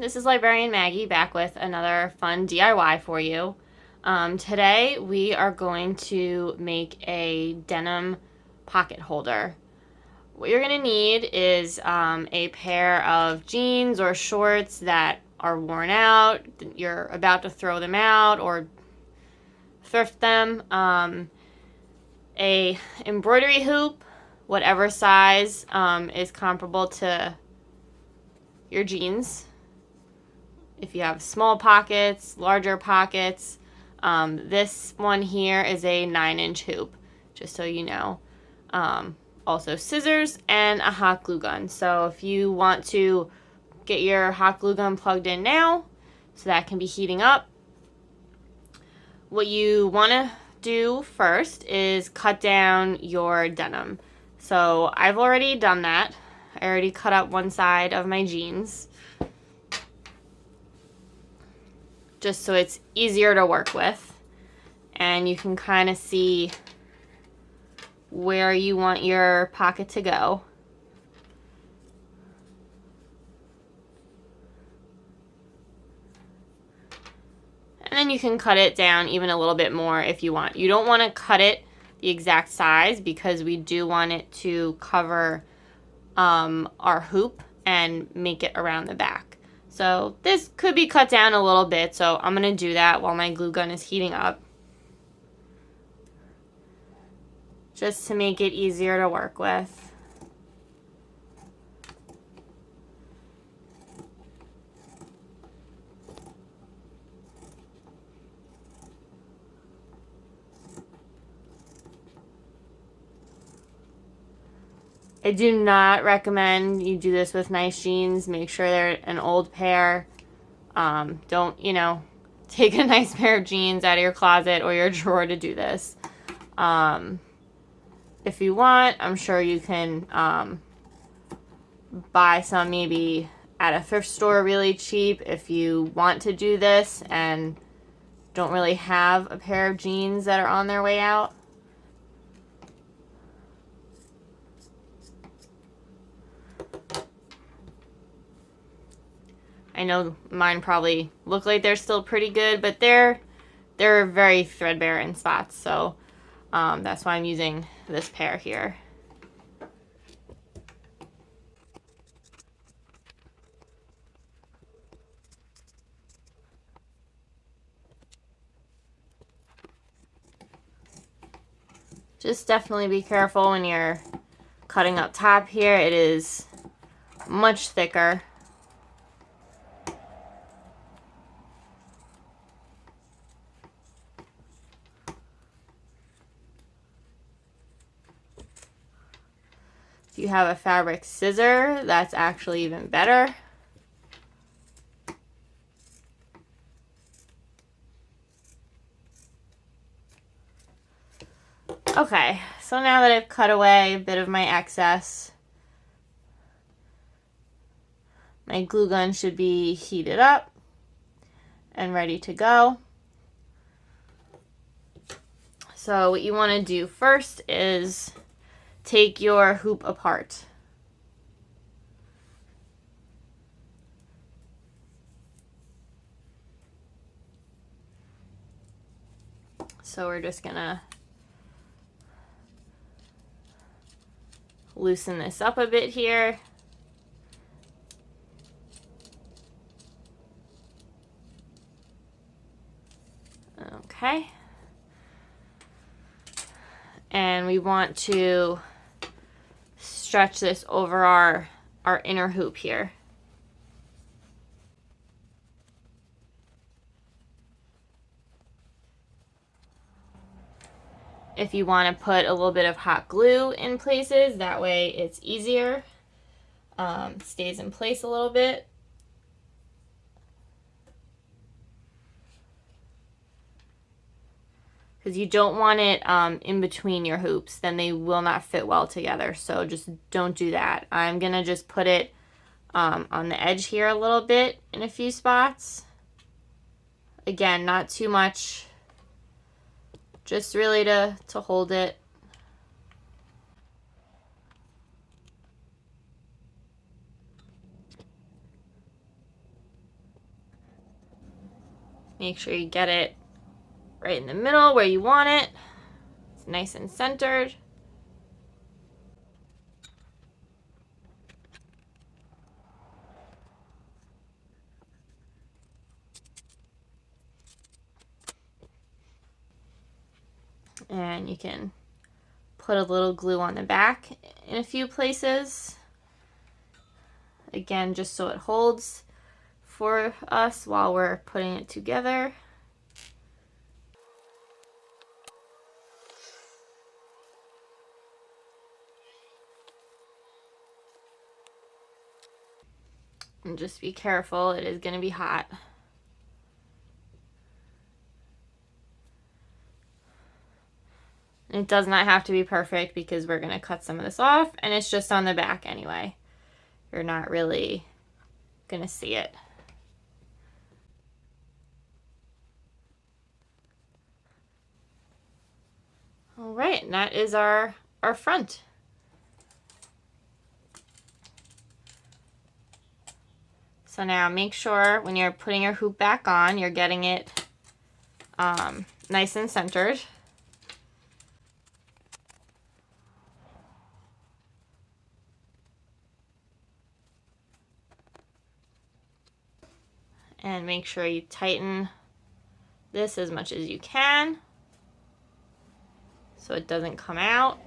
this is Librarian Maggie back with another fun DIY for you. Today we are going to make a denim pocket holder. What you're going to need is a pair of jeans or shorts that are worn out, you're about to throw them out or thrift them, a embroidery hoop, whatever size is comparable to your jeans. If you have small pockets, larger pockets, this one here is a 9-inch hoop, just so you know. Also scissors and a hot glue gun. So if you want to get your hot glue gun plugged in now, so that can be heating up. What you want to do first is cut down your denim. So I've already done that. I already cut up one side of my jeans, just so it's easier to work with, and you can kind of see where you want your pocket to go. And then you can cut it down even a little bit more if you want. You don't want to cut it the exact size because we do want it to cover our hoop and make it around the back. So this could be cut down a little bit, so I'm going to do that while my glue gun is heating up, just to make it easier to work with. I do not recommend you do this with nice jeans. Make sure they're an old pair. Don't, take a nice pair of jeans out of your closet or your drawer to do this. If you want, I'm sure you can buy some maybe at a thrift store really cheap if you want to do this and don't really have a pair of jeans that are on their way out. I know mine probably look like they're still pretty good, but they're very threadbare in spots, so that's why I'm using this pair here. Just definitely be careful when you're cutting up top here. It is much thicker. If you have a fabric scissor, that's actually even better. Okay, so now that I've cut away a bit of my excess, my glue gun should be heated up and ready to go. So what you want to do first is take your hoop apart. So we're just gonna loosen this up a bit here. Okay. And we want to stretch this over our inner hoop here. If you want to put a little bit of hot glue in places, that way it's easier. Stays in place a little bit. Because you don't want it in between your hoops, then they will not fit well together. So just don't do that. I'm going to just put it on the edge here a little bit in a few spots. Again, not too much. Just really to hold it. Make sure you get it right in the middle where you want it. It's nice and centered. And you can put a little glue on the back in a few places. Again, just so it holds for us while we're putting it together. And just be careful, it is going to be hot. It does not have to be perfect because we're going to cut some of this off, and it's just on the back anyway. You're not really going to see it. All right, and that is our front. So now make sure when you're putting your hoop back on, you're getting it nice and centered. And make sure you tighten this as much as you can so it doesn't come out.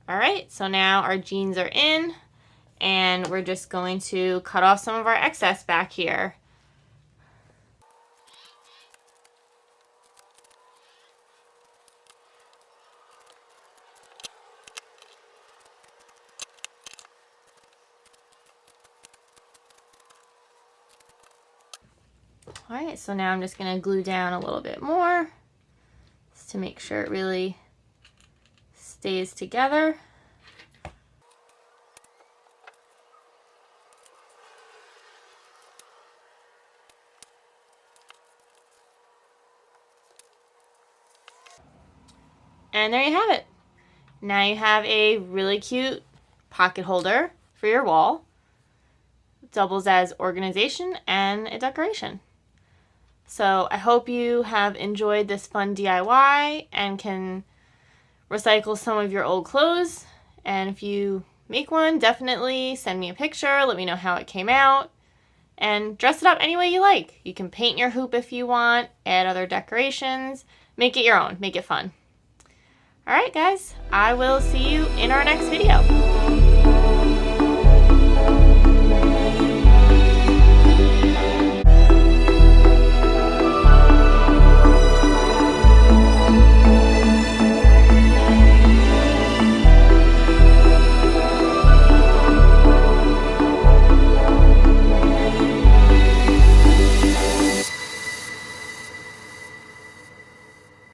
All right, so now our jeans are in, and we're just going to cut off some of our excess back here. All right, so now I'm just going to glue down a little bit more just to make sure it really stays together. And there you have it. Now you have a really cute pocket holder for your wall. It doubles as organization and a decoration. So I hope you have enjoyed this fun DIY and can recycle some of your old clothes. And if you make one, definitely send me a picture. Let me know how it came out. And dress it up any way you like. You can paint your hoop if you want, add other decorations, make it your own, make it fun. All right, guys, I will see you in our next video.